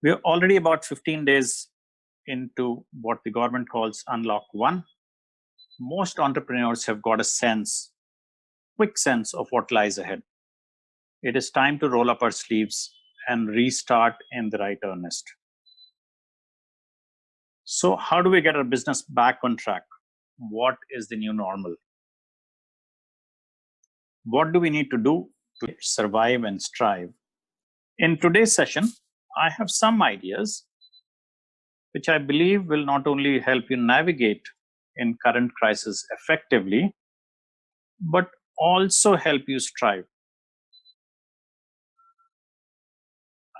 We're already about 15 days into what the government calls Unlock 1. Most entrepreneurs have got a quick sense of what lies ahead. It is time to roll up our sleeves and restart in the right earnest. So how do we get our business back on track? What is the new normal? What do we need to do to survive and strive? In today's session, I have some ideas which I believe will not only help you navigate in current crisis effectively, but also help you strive.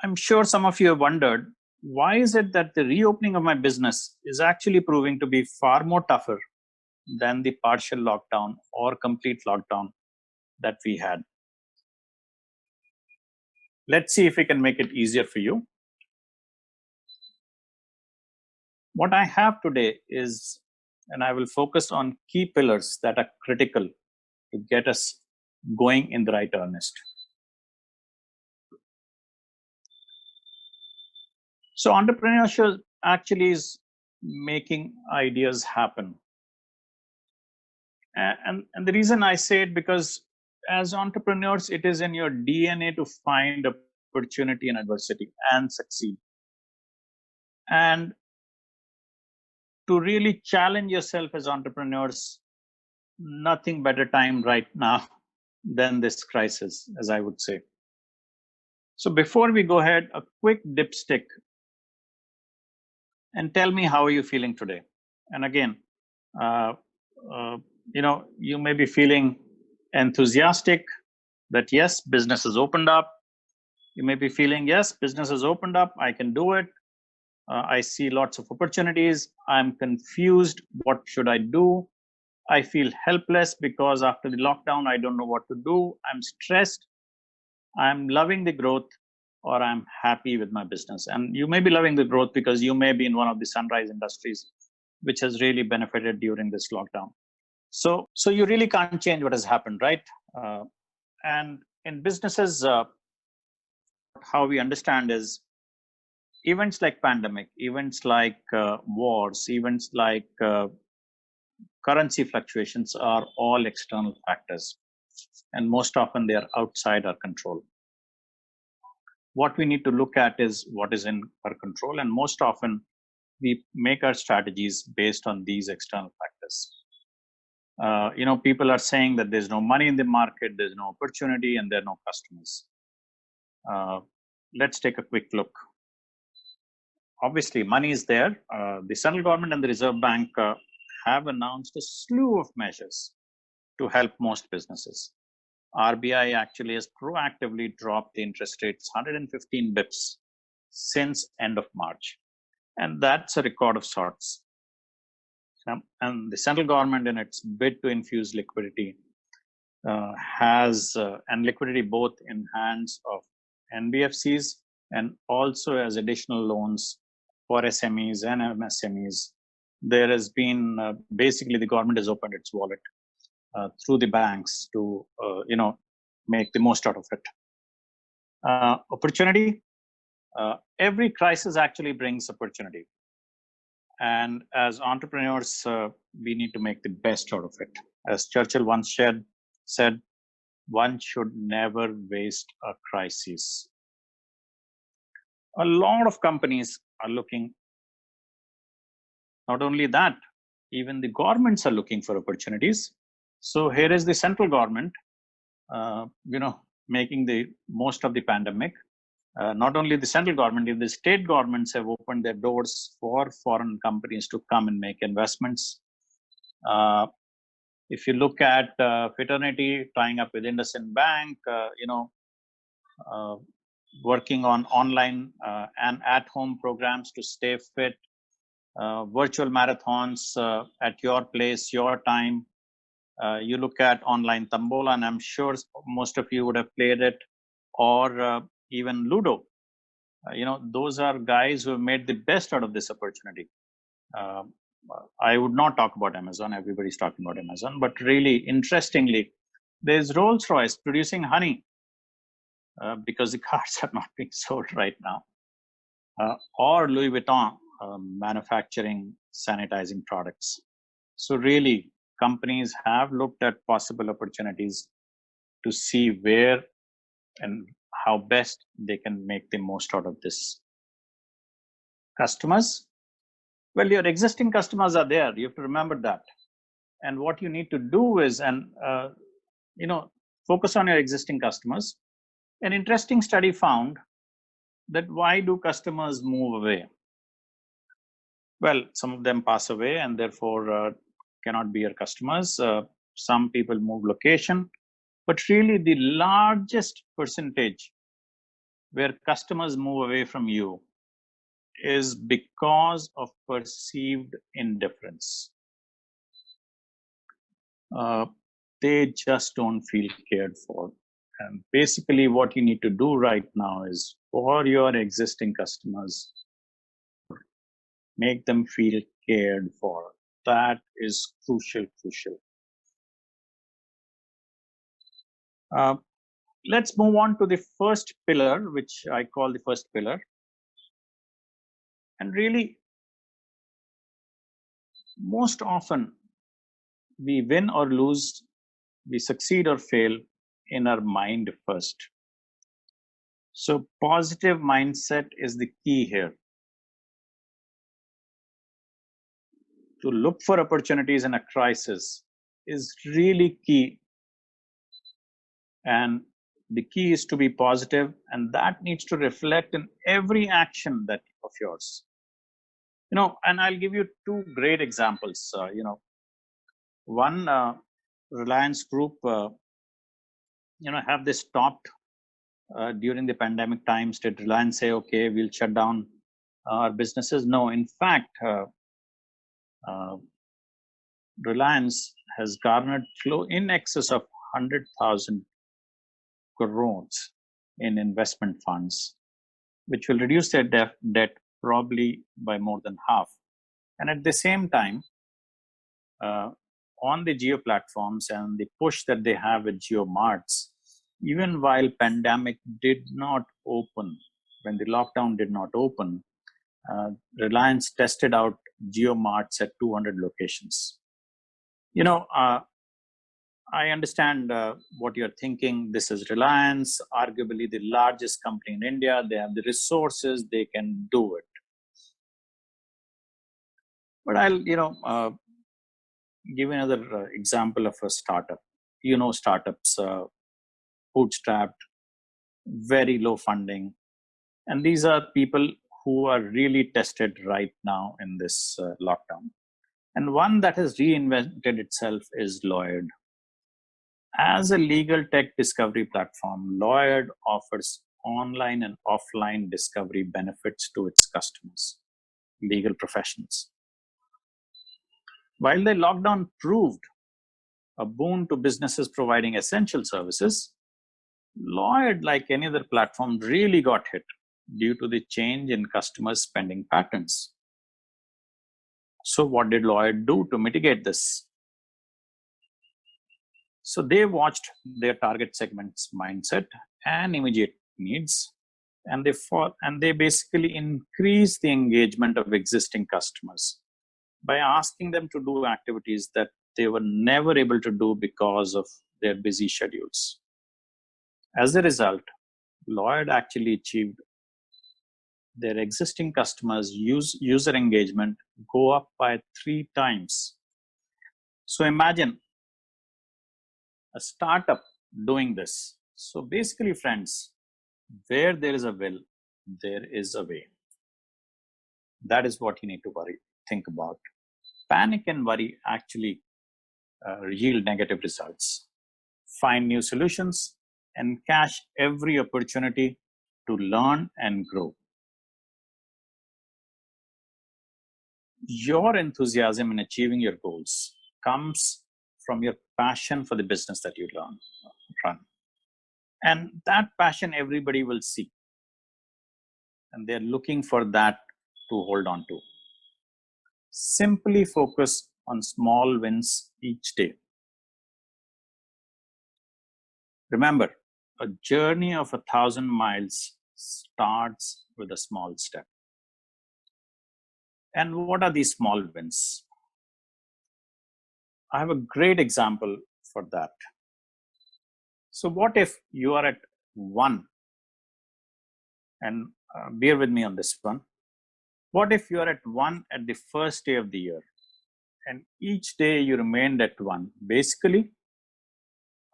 I'm sure some of you have wondered, why is it that the reopening of my business is actually proving to be far more tougher than the partial lockdown or complete lockdown that we had? Let's see if we can make it easier for you. What I have today is, and I will focus on key pillars that are critical to get us going in the right earnest. So entrepreneurship actually is making ideas happen. And the reason I say it, because as entrepreneurs, it is in your DNA to find opportunity and adversity and succeed. And to really challenge yourself as entrepreneurs, nothing better time right now than this crisis, as I would say. So before we go ahead, a quick dipstick and tell me, how are you feeling today? And again, you may be feeling enthusiastic that yes, business has opened up. You may be feeling, yes, business has opened up, I can do it. I see lots of opportunities. I'm confused. What should I do? I feel helpless because after the lockdown, I don't know what to do. I'm stressed. I'm loving the growth, or I'm happy with my business. And you may be loving the growth because you may be in one of the sunrise industries, which has really benefited during this lockdown. So you really can't change what has happened, right? And in businesses, how we understand is events like pandemic, events like wars, events like currency fluctuations are all external factors. And most often they are outside our control. What we need to look at is what is in our control. And most often we make our strategies based on these external factors. People are saying that there's no money in the market, there's no opportunity, and there are no customers. Let's take a quick look. Obviously, money is there. The central government and the Reserve Bank have announced a slew of measures to help most businesses. RBI actually has proactively dropped the interest rates 115 bips since end of March. And that's a record of sorts. And the central government, in its bid to infuse liquidity, has liquidity both in hands of NBFCs and also as additional loans for SMEs and MSMEs. There has been basically the government has opened its wallet through the banks to make the most out of it. Opportunity. Every crisis actually brings opportunity. And as entrepreneurs, we need to make the best out of it. As Churchill once said, one should never waste a crisis. A lot of companies are looking. Not only that, even the governments are looking for opportunities. So here is the central government, making the most of the pandemic. Not only the central government, even the state governments have opened their doors for foreign companies to come and make investments. If you look at fraternity tying up with IndusInd Bank, working on online and at-home programs to stay fit, virtual marathons at your place, your time. You look at online Tambola, and I'm sure most of you would have played it, or even Ludo. Those are guys who have made the best out of this opportunity. I would not talk about Amazon. Everybody's talking about Amazon. But really, interestingly, there's Rolls-Royce producing honey because the cars are not being sold right now. or Louis Vuitton manufacturing sanitizing products. So really, companies have looked at possible opportunities to see where and how best they can make the most out of this. Customers, well, your existing customers are there. You have to remember that. And what you need to do is, you know, focus on your existing customers. An interesting study found that why do customers move away? Well, some of them pass away and therefore cannot be your customers. Some people move location, but really the largest percentage where customers move away from you is because of perceived indifference. Uh, they just don't feel cared for. And basically, what you need to do right now is for your existing customers, make them feel cared for. That is crucial. Uh, let's move on to the first pillar, which I call the first pillar. And really, most often, we win or lose, we succeed or fail in our mind first. So, positive mindset is the key here. To look for opportunities in a crisis is really key. And the key is to be positive, and that needs to reflect in every action that of yours. And I'll give you two great examples. One, Reliance Group, have they stopped during the pandemic times? Did Reliance say, okay, we'll shut down our businesses? No, in fact, Reliance has garnered flow in excess of 100,000 crores in investment funds, which will reduce their debt probably by more than half. And at the same time, on the geo platforms and the push that they have with geo marts, even while pandemic did not open, when the lockdown did not open, Reliance tested out geo marts at 200 locations. I understand what you're thinking. This is Reliance, arguably the largest company in India. They have the resources, they can do it. But I'll, give another example of a startup. Startups, bootstrapped, very low funding. And these are people who are really tested right now in this lockdown. And one that has reinvented itself is Lloyd. As a legal tech discovery platform, Lloyd offers online and offline discovery benefits to its customers, legal professionals. While the lockdown proved a boon to businesses providing essential services, Lloyd, like any other platform, really got hit due to the change in customer spending patterns. So, what did Lloyd do to mitigate this? So, they watched their target segment's mindset and immediate needs, and they basically increased the engagement of existing customers by asking them to do activities that they were never able to do because of their busy schedules. As a result, Lloyd actually achieved their existing customers' user engagement go up by 3 times. So imagine a startup doing this. So basically, friends, where there is a will, there is a way. That is what you need to think about. Panic and worry actually yield negative results. Find new solutions and catch every opportunity to learn and grow. Your enthusiasm in achieving your goals comes from your passion for the business that you run. And that passion everybody will see. And they're looking for that to hold on to. Simply focus on small wins each day. Remember, a journey of 1,000 miles starts with a small step. And what are these small wins? I have a great example for that. So what if you are at 1, and bear with me on this one. What if you are at 1 at the first day of the year, and each day you remained at 1? Basically,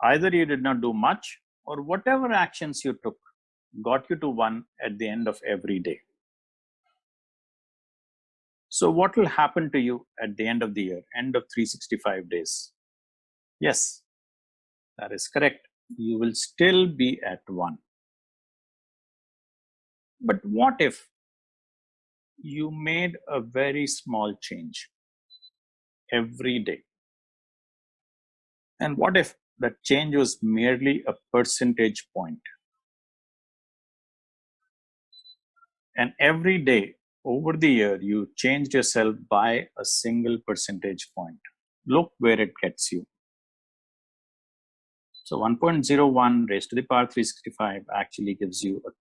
either you did not do much, or whatever actions you took got you to 1 at the end of every day. So what will happen to you at the end of the year, end of 365 days? Yes, that is correct. You will still be at 1. But what if you made a very small change every day? And what if that change was merely a percentage point? And every day over the year, you changed yourself by a single percentage point. Look where it gets you. So 1.01 raised to the power 365 actually gives you an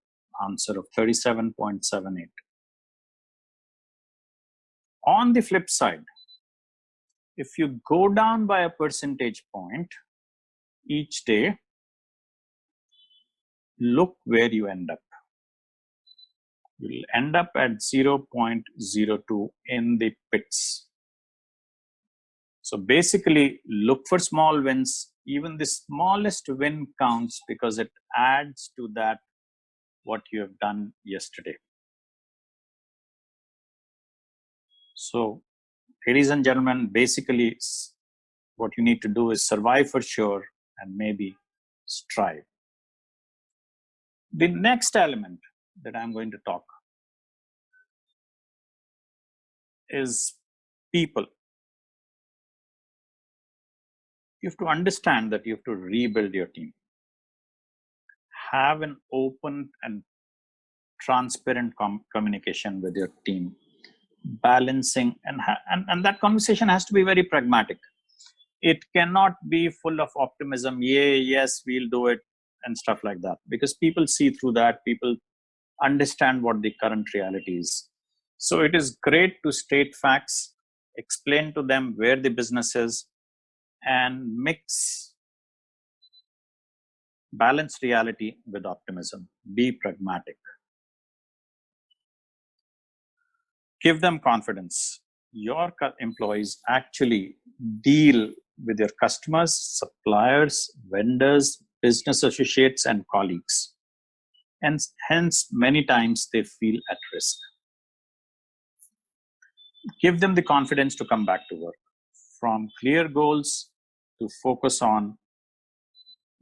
answer of 37.78. On the flip side, if you go down by a percentage point each day, look where you end up. You'll end up at 0.02 in the pits. So basically, look for small wins. Even the smallest win counts because it adds to that what you have done yesterday. So, ladies and gentlemen, basically what you need to do is survive for sure and maybe strive. The next element that I'm going to talk is people. You have to understand that you have to rebuild your team. Have an open and transparent communication with your team, balancing, and that conversation has to be very pragmatic. It cannot be full of optimism, yay, yes, we'll do it, and stuff like that, because people see through that. People understand what the current reality is. So it is great to state facts, explain to them where the business is, and mix balanced reality with optimism. Be pragmatic. Give them confidence. Your employees actually deal with your customers, suppliers, vendors, business associates, and colleagues. And hence, many times they feel at risk. Give them the confidence to come back to work. From clear goals to focus on,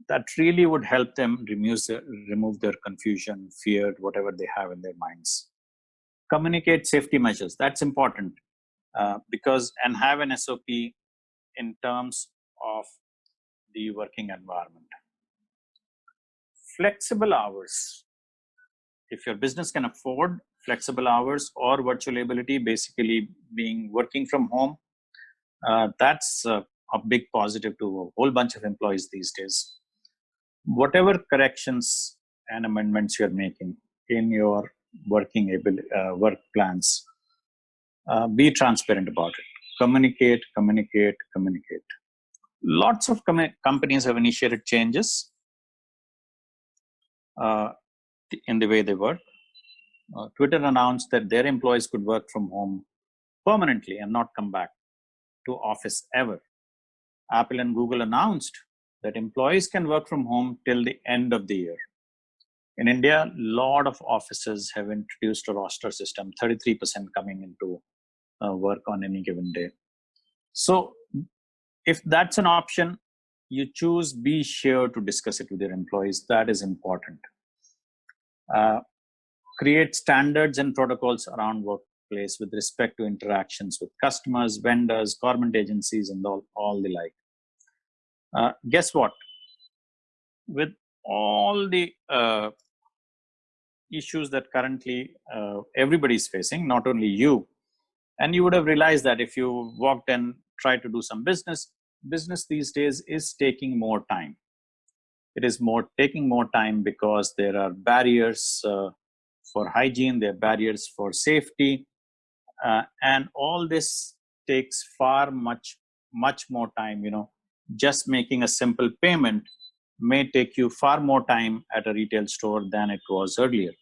that really would help them remove their confusion, fear, whatever they have in their minds. Communicate safety measures. That's important and have an SOP in terms of the working environment. Flexible hours. If your business can afford flexible hours or virtual ability, basically being working from home, that's a big positive to a whole bunch of employees these days. Whatever corrections and amendments you're making in your work plans, be transparent about it. Communicate. Lots of companies have initiated changes in the way they work. Twitter announced that their employees could work from home permanently and not come back to office ever. Apple and Google announced that employees can work from home till the end of the year. In India, a lot of offices have introduced a roster system, 33% coming into work on any given day. So if that's an option you choose, be sure to discuss it with your employees. That is important. Create standards and protocols around workplace with respect to interactions with customers, vendors, government agencies, and all the like. Guess what? With all the issues that currently everybody is facing, not only you, and you would have realized that if you walked and tried to do some business these days is taking more time. It is taking more time because there are barriers for hygiene, there are barriers for safety, And all this takes much more time. Just making a simple payment may take you far more time at a retail store than it was earlier.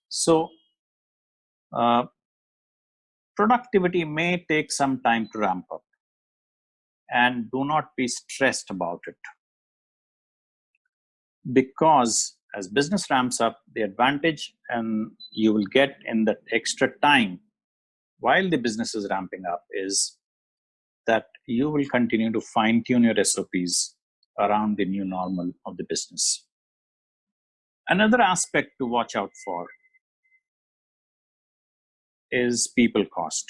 So uh, productivity may take some time to ramp up, and do not be stressed about it, because as business ramps up, the advantage and you will get in that extra time while the business is ramping up is that you will continue to fine tune your SOPs around the new normal of the business. Another aspect to watch out for is people cost.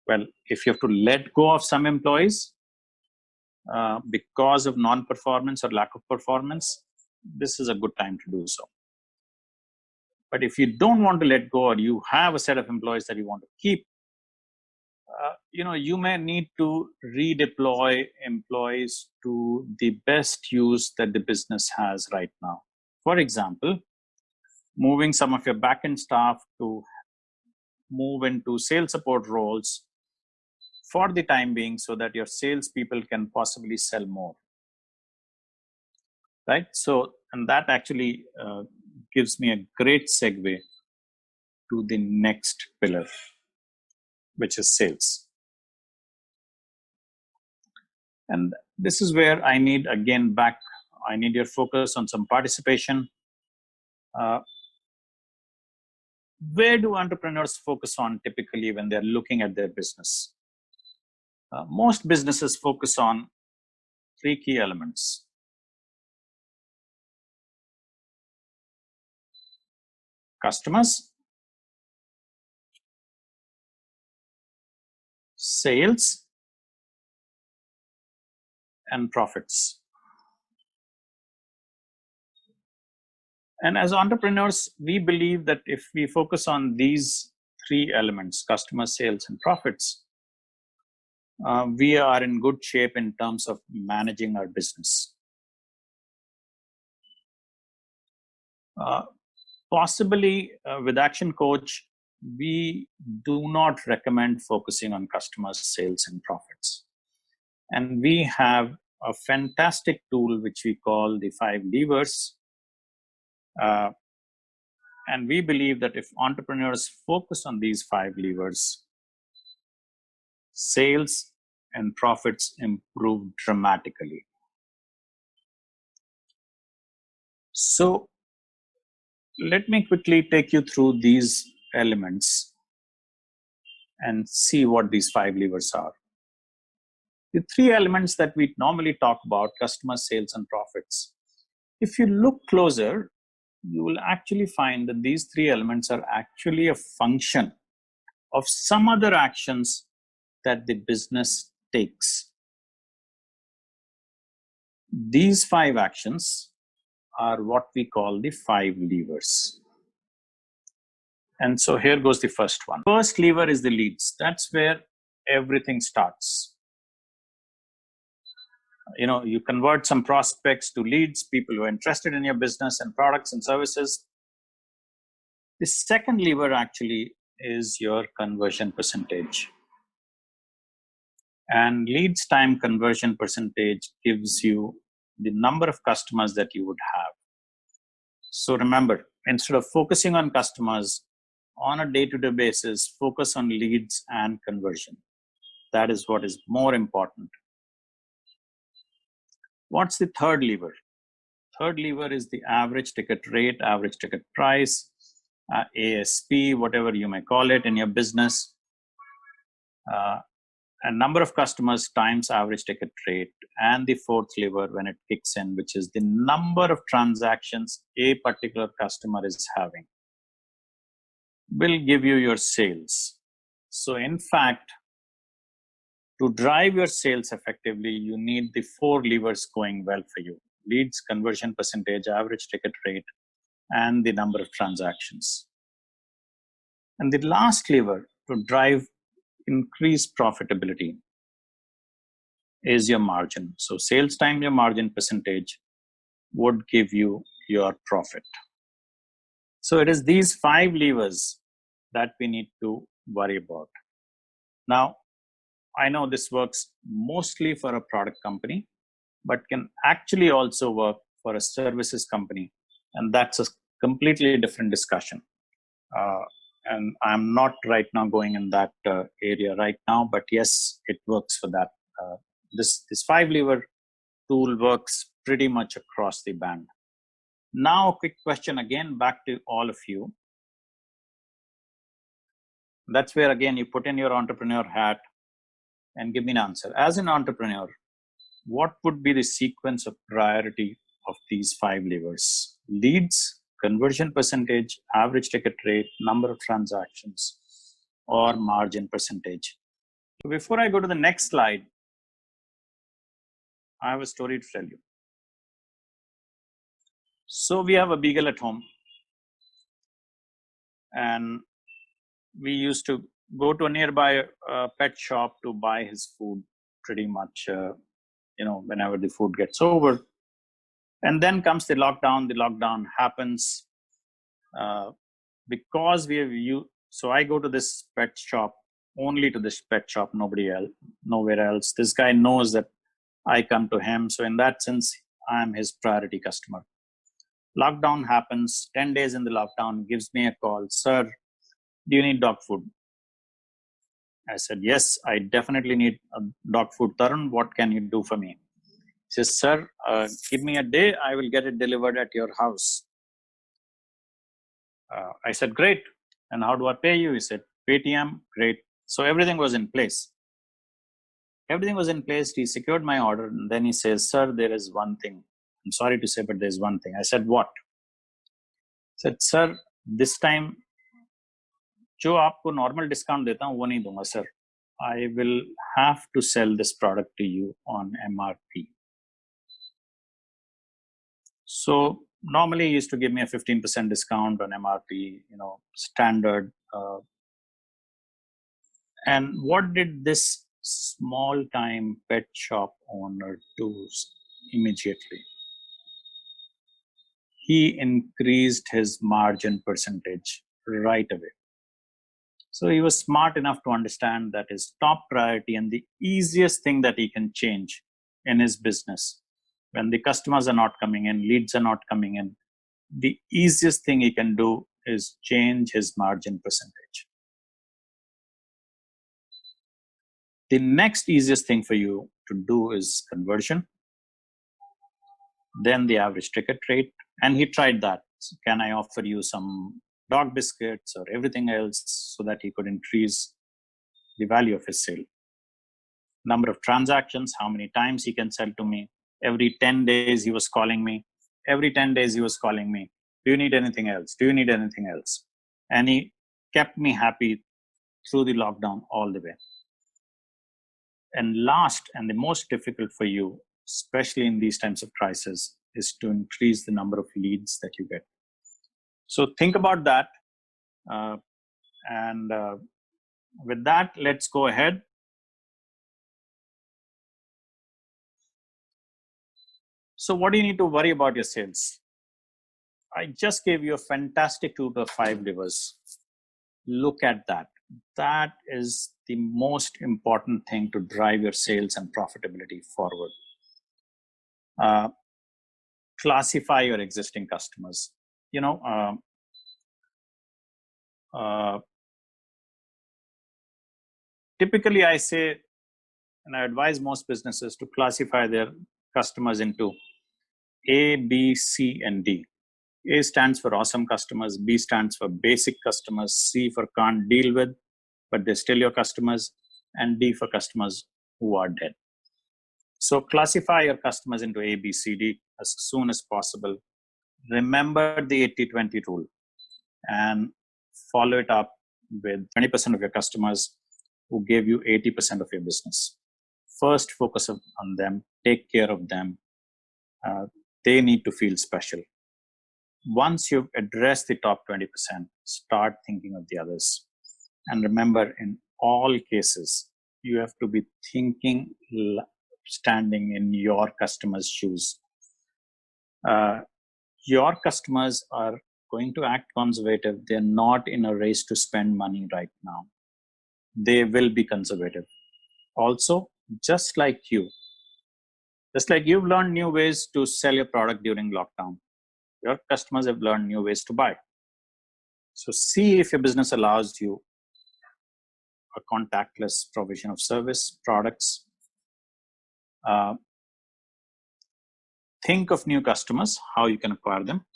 Well, if you have to let go of some employees because of non-performance or lack of performance, this is a good time to do so. But if you don't want to let go, or you have a set of employees that you want to keep, you may need to redeploy employees to the best use that the business has right now. For example, moving some of your backend staff to move into sales support roles for the time being, so that your salespeople can possibly sell more. Right? So, and that actually gives me a great segue to the next pillar, which is sales. And this is where I need your focus on some participation. Where do entrepreneurs focus on typically when they're looking at their business? Most businesses focus on three key elements: customers, sales, and profits. And as entrepreneurs, we believe that if we focus on these three elements, customers, sales, and profits, we are in good shape in terms of managing our business. Possibly with Action Coach, we do not recommend focusing on customers, sales, and profits. And we have a fantastic tool which we call the 5 levers. And we believe that if entrepreneurs focus on these 5 levers, sales and profits improve dramatically. So let me quickly take you through these elements and see what these 5 levers are. The 3 elements that we normally talk about, customer, sales, and profits. If you look closer, you will actually find that these 3 elements are actually a function of some other actions that the business takes. These 5 actions are what we call the 5 levers. And so here goes the first one. First lever is the leads. That's where everything starts. You convert some prospects to leads, people who are interested in your business and products and services. The second lever actually is your conversion percentage. And leads time conversion percentage gives you the number of customers that you would have. So remember, instead of focusing on customers on a day-to-day basis, focus on leads and conversion. That is what is more important. What's the third lever? Third lever is the average ticket rate, average ticket price, ASP, whatever you may call it in your business. And number of customers times average ticket rate. And the fourth lever, when it kicks in, which is the number of transactions a particular customer is having, will give you your sales. So in fact, to drive your sales effectively, you need the 4 levers going well for you: leads, conversion percentage, average ticket rate, and the number of transactions. And the last lever to drive increased profitability is your margin. So sales time, your margin percentage would give you your profit. So it is these 5 levers that we need to worry about. Now, I know this works mostly for a product company, but can actually also work for a services company. And that's a completely different discussion. Uh, and I'm not right now going in that area right now, but yes, it works for that. This 5 lever tool works pretty much across the band. Now, a quick question again back to all of you. That's where again you put in your entrepreneur hat and give me an answer. As an entrepreneur, what would be the sequence of priority of these 5 levers? Leads, conversion percentage, average ticket rate, number of transactions, or margin percentage? So before I go to the next slide, I have a story to tell you. So we have a beagle at home, and we used to go to a nearby pet shop to buy his food pretty much, whenever the food gets over. And then comes the lockdown. The lockdown happens. Because we have you, so I go to this pet shop, only to this pet shop, nowhere else. This guy knows that I come to him, so in that sense I'm his priority customer. Lockdown happens. 10 days in the lockdown, gives me a call. Sir, do you need dog food? I said, yes, I definitely need dog food. Tarun, what can you do for me? He says, sir, give me a day, I will get it delivered at your house. I said, great. And how do I pay you? He said, Paytm. Great. So everything was in place. Everything was in place. He secured my order. And then he says, sir, there is one thing. I'm sorry to say, but there's one thing. I said, what? He said, sir, this time, जो आपको normal discount देता हूँ वो नहीं दूंगा, sir. I will have to sell this product to you on MRP. So normally he used to give me a 15% discount on MRP, standard. And what did this small time pet shop owner do immediately? He increased his margin percentage right away. So he was smart enough to understand that his top priority and the easiest thing that he can change in his business, when the customers are not coming in, leads are not coming in, the easiest thing he can do is change his margin percentage. The next easiest thing for you to do is conversion, then the average ticket rate. And he tried that. So can I offer you some dog biscuits or everything else so that he could increase the value of his sale? Number of transactions, how many times he can sell to me. Every 10 days he was calling me. Every 10 days he was calling me. Do you need anything else? Do you need anything else? And he kept me happy through the lockdown all the way. And last and the most difficult for you, especially in these times of crisis, is to increase the number of leads that you get. So think about that. And with that, let's go ahead. So what do you need to worry about your sales? I just gave you a fantastic tool of 5 levers. Look at that. That is the most important thing to drive your sales and profitability forward. Classify your existing customers. Typically I say, and I advise most businesses to classify their customers into A, B, C, and D. A stands for awesome customers, B stands for basic customers, C for can't deal with, but they're still your customers, and D for customers who are dead. So classify your customers into A, B, C, D as soon as possible. Remember the 80-20 rule and follow it up with 20% of your customers who gave you 80% of your business. First, focus on them, take care of them. They need to feel special. Once you've addressed the top 20%, start thinking of the others. And remember, in all cases, you have to be thinking, standing in your customers' shoes. Your customers are going to act conservative. They're not in a race to spend money right now. they will be conservative. Also, just like you've learned new ways to sell your product during lockdown, your customers have learned new ways to buy. So see if your business allows you a contactless provision of service, products. Think of new customers, how you can acquire them.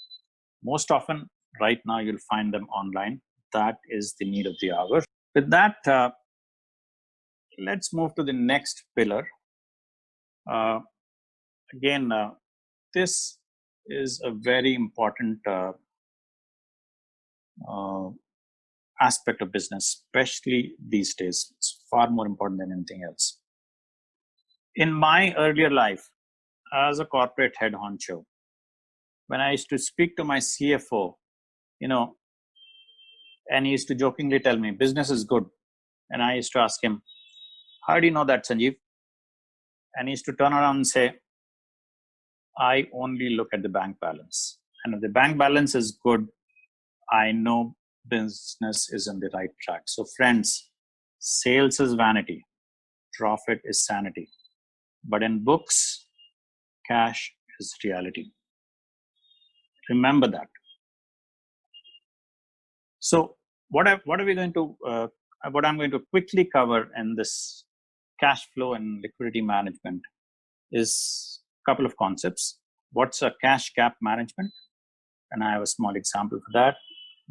Most often, right now, you'll find them online. That is the need of the hour. With that, let's move to the next pillar. Again, this is a very important aspect of business, especially these days. It's far more important than anything else. In my earlier life, as a corporate head honcho, when I used to speak to my CFO, and he used to jokingly tell me, business is good. And I used to ask him, how do you know that, Sanjeev? And he used to turn around and say, I only look at the bank balance. And if the bank balance is good, I know business is on the right track. So friends, sales is vanity, profit is sanity. But in books, cash is reality. Remember that. So what I'm going to quickly cover in this cash flow and liquidity management is a couple of concepts. What's a cash gap management? And I have a small example for that.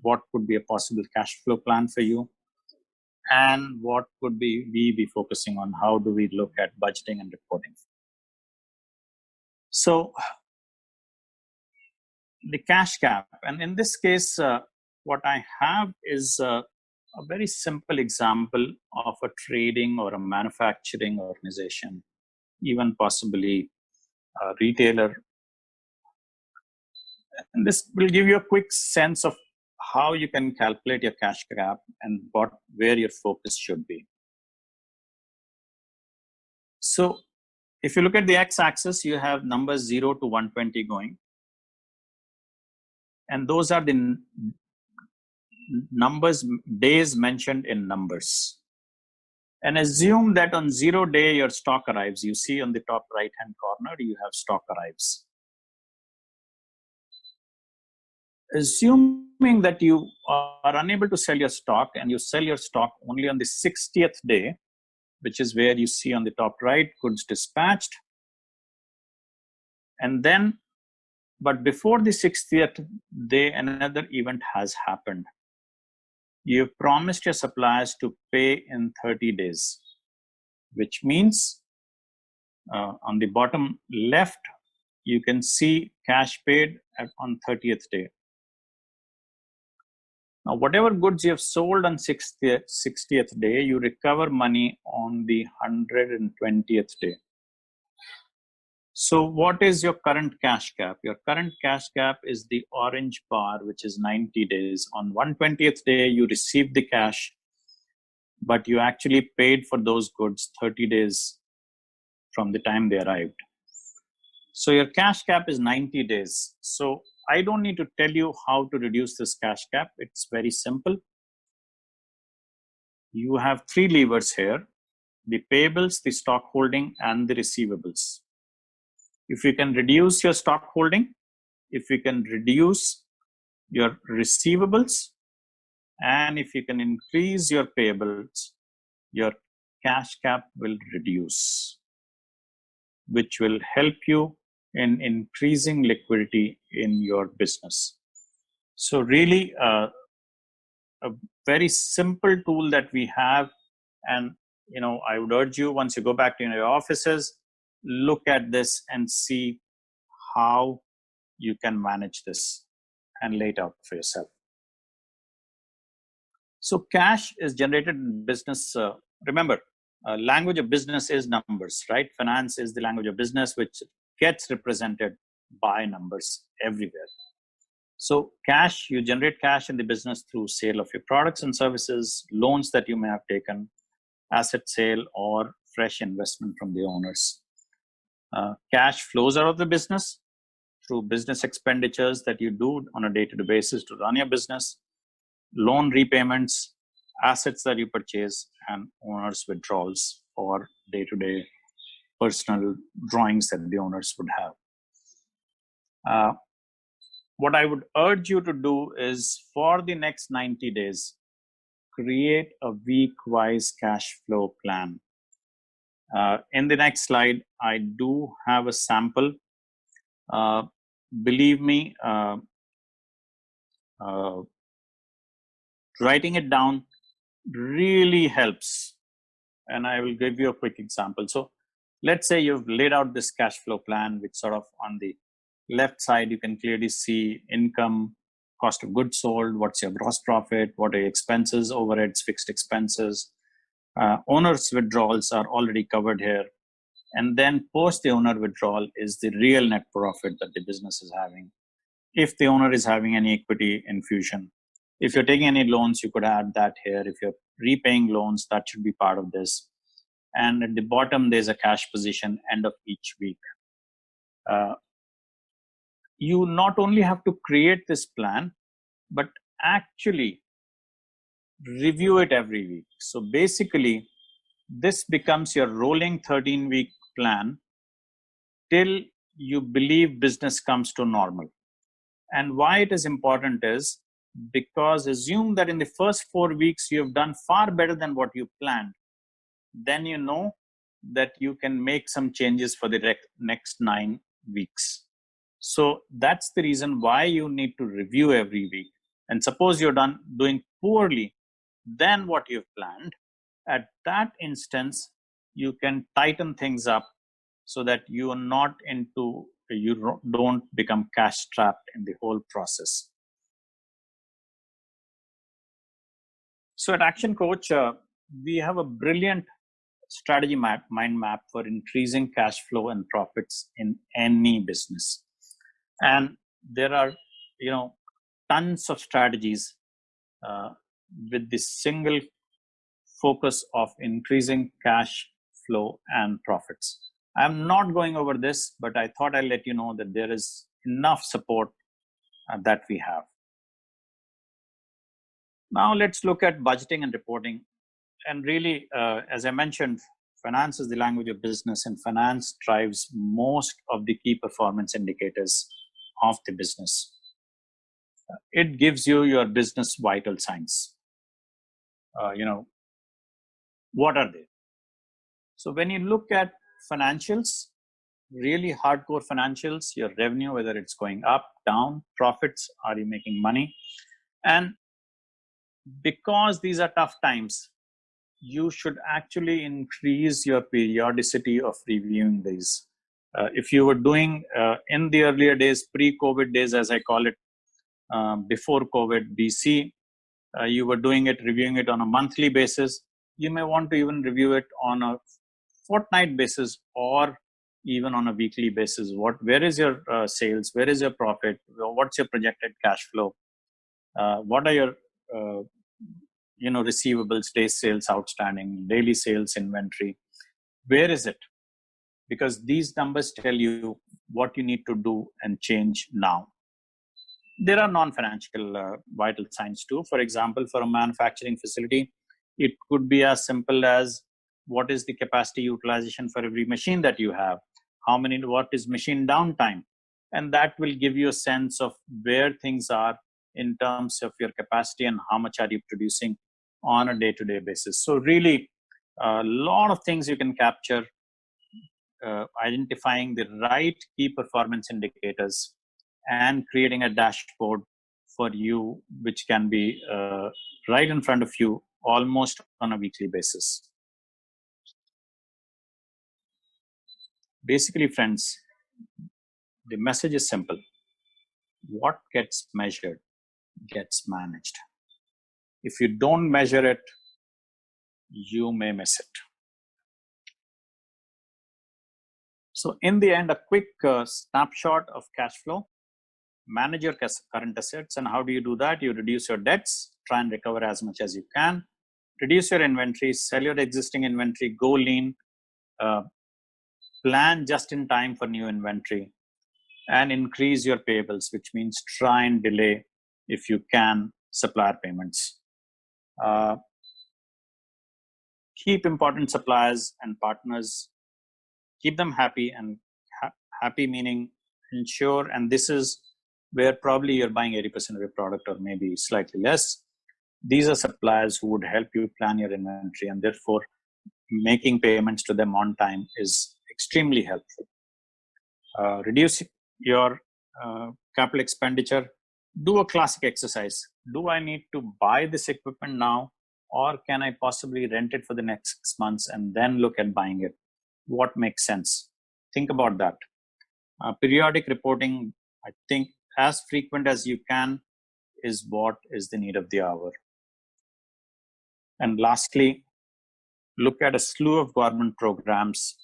What could be a possible cash flow plan for you? And what could we be focusing on? How do we look at budgeting and reporting? So the cash gap, and in this case, what I have is a very simple example of a trading or a manufacturing organization, even possibly a retailer. And this will give you a quick sense of how you can calculate your cash gap and where your focus should be. So if you look at the x-axis, you have numbers 0 to 120 going. And those are the days mentioned in numbers. And assume that on 0 day, your stock arrives. You see on the top right-hand corner, you have stock arrives. Assuming that you are unable to sell your stock and you sell your stock only on the 60th day, which is where you see on the top right, goods dispatched. And then, but before the 60th day, another event has happened. You've promised your suppliers to pay in 30 days, which means on the bottom left, you can see cash paid on 30th day. Now, whatever goods you have sold on 60th day, you recover money on the 120th day. So what is your current cash gap? Your current cash gap is the orange bar, which is 90 days. On 120th day, you received the cash, but you actually paid for those goods 30 days from the time they arrived. So your cash gap is 90 days. So I don't need to tell you how to reduce this cash gap. It's very simple. You have 3 levers here: the payables, the stock holding, and the receivables. If you can reduce your stock holding, if you can reduce your receivables, and if you can increase your payables, your cash gap will reduce, which will help you in increasing liquidity in your business. So really a very simple tool that we have. And I would urge you, once you go back to your offices, look at this and see how you can manage this and lay it out for yourself. So cash is generated in business. Remember, language of business is numbers, right? Finance is the language of business, which gets represented by numbers everywhere. So cash, you generate cash in the business through sale of your products and services, loans that you may have taken, asset sale, or fresh investment from the owners. Cash flows out of the business through business expenditures that you do on a day-to-day basis to run your business, loan repayments, assets that you purchase, and owners' withdrawals or day-to-day personal drawings that the owners would have. What I would urge you to do is for the next 90 days, create a week-wise cash flow plan. In the next slide, I do have a sample. Believe me, writing it down really helps. And I will give you a quick example. So let's say you've laid out this cash flow plan, which sort of on the left side, you can clearly see income, cost of goods sold, what's your gross profit, what are your expenses, overheads, fixed expenses. Owner's withdrawals are already covered here. And then post the owner withdrawal is the real net profit that the business is having. If the owner is having any equity infusion, if you're taking any loans, you could add that here. If you're repaying loans, that should be part of this. And at the bottom, there's a cash position end of each week. You not only have to create this plan, but actually review it every week. So basically, this becomes your rolling 13-week plan till you believe business comes to normal. And why it is important is because assume that in the first 4 weeks you have done far better than what you planned. Then you know that you can make some changes for the next 9 weeks. So that's the reason why you need to review every week. And suppose you're doing poorly than what you've planned, at that instance, you can tighten things up so that you don't become cash trapped in the whole process. So at Action Coach, we have a brilliant strategy mind map for increasing cash flow and profits in any business. And there are, tons of strategies with the single focus of increasing cash flow and profits. I'm not going over this, but I thought I'll let you know that there is enough support that we have. Now let's look at budgeting and reporting. And really, as I mentioned, finance is the language of business, and finance drives most of the key performance indicators of the business. It gives you your business vital signs. What are they? So when you look at financials, really hardcore financials, your revenue, whether it's going up, down, profits, are you making money? And because these are tough times, you should actually increase your periodicity of reviewing these. If you were doing in the earlier days, pre-COVID days, as I call it, before COVID, BC, you were reviewing it on a monthly basis. You may want to even review it on a fortnight basis or even on a weekly basis. Where is your sales? Where is your profit? What's your projected cash flow? What are your receivables, days sales outstanding, daily sales inventory? Where is it? Because these numbers tell you what you need to do and change now. There are non-financial vital signs too. For example, for a manufacturing facility, it could be as simple as what is the capacity utilization for every machine that you have? What is machine downtime? And that will give you a sense of where things are in terms of your capacity and how much are you producing on a day-to-day basis. So really, a lot of things you can capture, identifying the right key performance indicators and creating a dashboard for you, which can be right in front of you almost on a weekly basis. Basically, friends, the message is simple. What gets measured gets managed. If you don't measure it, you may miss it. So in the end, a quick snapshot of cash flow. Manage your current assets. And how do you do that? You reduce your debts, try and recover as much as you can. Reduce your inventory, sell your existing inventory, go lean, plan just in time for new inventory, and increase your payables, which means try and delay, if you can, supplier payments. keep important suppliers and partners, keep them happy, and happy meaning ensure, and this is where probably you're buying 80% of your product or maybe slightly less. These are suppliers who would help you plan your inventory, and therefore making payments to them on time is extremely helpful. Reduce your capital expenditure. Do a classic exercise. Do I need to buy this equipment now, or can I possibly rent it for the next 6 months and then look at buying it? What makes sense? Think about that. Periodic reporting, I think, as frequent as you can is what is the need of the hour. And lastly, look at a slew of government programs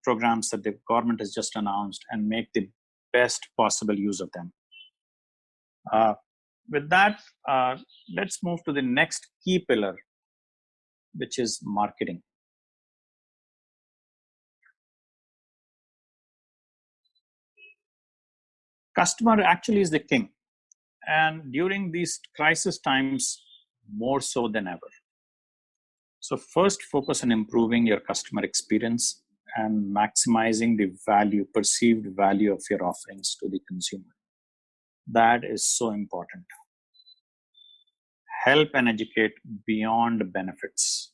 programs that the government has just announced and make the best possible use of them. With that, let's move to the next key pillar, which is marketing. Customer actually is the king, and during these crisis times, more so than ever. So first, focus on improving your customer experience and maximizing the value, perceived value of your offerings to the consumer. That is so important. Help and educate beyond benefits.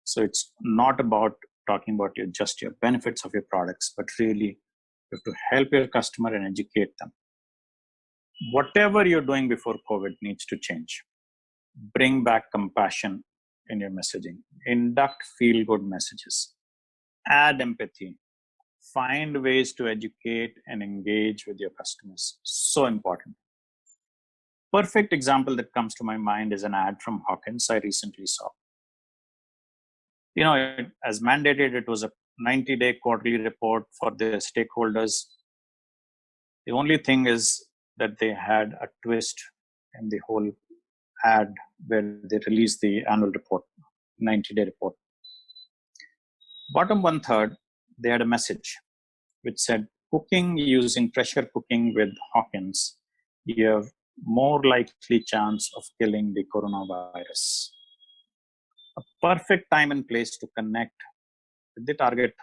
So it's not about talking about just your benefits of your products, but really you have to help your customer and educate them. Whatever you're doing before COVID needs to change. Bring back compassion in your messaging. Induct feel-good messages. Add empathy. Find ways to educate and engage with your customers. So important. Perfect example that comes to my mind is an ad from Hawkins I recently saw. As mandated, it was a 90-day quarterly report for the stakeholders. The only thing is that they had a twist in the whole ad where they released the annual report, 90-day report. Bottom 1/3, they had a message which said, cooking using pressure cooking with Hawkins, you have more likely chance of killing the coronavirus. A perfect time and place to connect with the target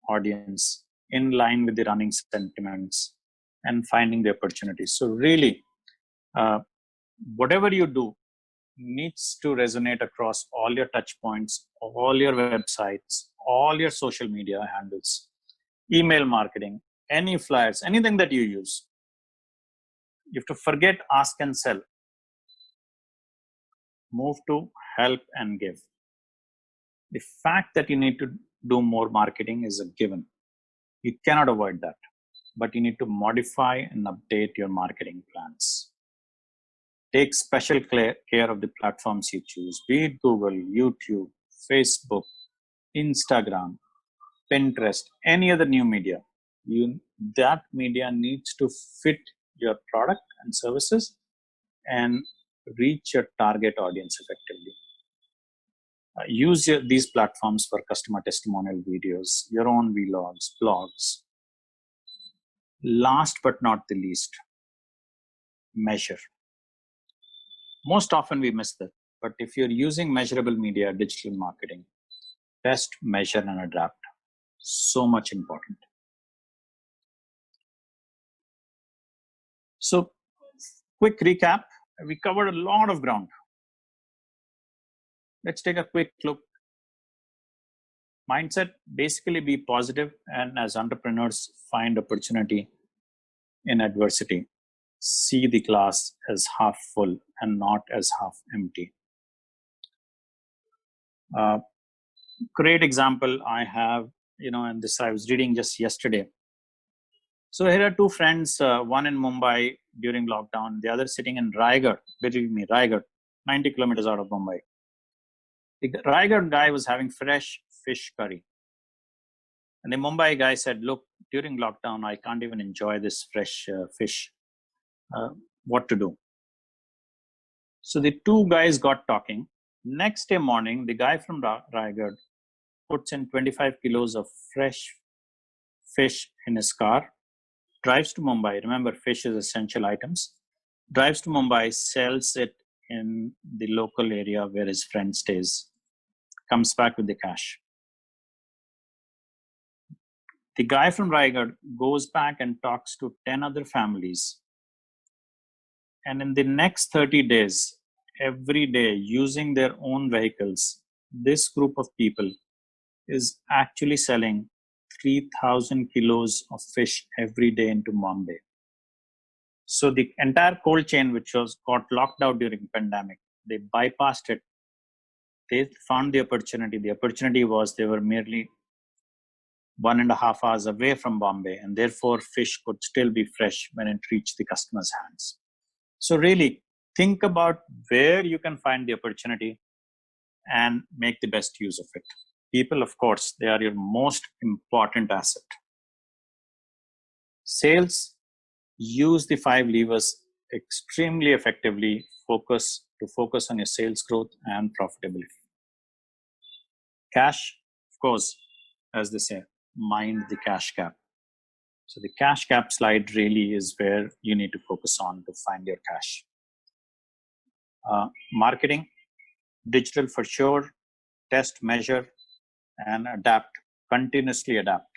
audience in line with the running sentiments and finding the opportunities. So really, whatever you do needs to resonate across all your touch points, all your websites, all your social media handles, email marketing, any flyers, anything that you use. You have to forget ask and sell. Move to help and give. The fact that you need to do more marketing is a given. You cannot avoid that, but you need to modify and update your marketing plans. Take special care of the platforms you choose, be it Google, YouTube, Facebook, Instagram, Pinterest, any other new media. That media needs to fit your product and services and reach your target audience effectively. Use these platforms for customer testimonial videos, your own vlogs, blogs. Last but not the least, measure. Most often we miss that, but if you're using measurable media, digital marketing, test, measure, and adapt. So much important. So, quick recap. We covered a lot of ground. Let's take a quick look. Mindset, basically be positive, and as entrepreneurs, find opportunity in adversity. See the glass as half full and not as half empty. Great example I have, and this I was reading just yesterday. So here are two friends, one in Mumbai during lockdown, the other sitting in Raigad, believe me, Raigad, 90 kilometers out of Mumbai. The Raigad guy was having fresh fish curry. And the Mumbai guy said, look, during lockdown, I can't even enjoy this fresh fish. What to do? So the two guys got talking. Next day morning, the guy from Raigad puts in 25 kilos of fresh fish in his car, drives to Mumbai. Remember, fish is essential items. Drives to Mumbai, sells it in the local area where his friend stays, comes back with the cash. The guy from Raigad goes back and talks to 10 other families. And in the next 30 days, every day, using their own vehicles, this group of people is actually selling 3,000 kilos of fish every day into Bombay. So the entire cold chain, which was got locked out during pandemic, they bypassed it. They found the opportunity. The opportunity was they were merely 1.5 hours away from Bombay, and therefore fish could still be fresh when it reached the customer's hands. So really think about where you can find the opportunity and make the best use of it. People, of course, they are your most important asset. Sales, use the 5 levers extremely effectively. Focus on your sales growth and profitability. Cash, of course, as they say, mind the cash gap. So the cash gap slide really is where you need to focus on to find your cash. Marketing, digital for sure, test, measure, and adapt, continuously adapt.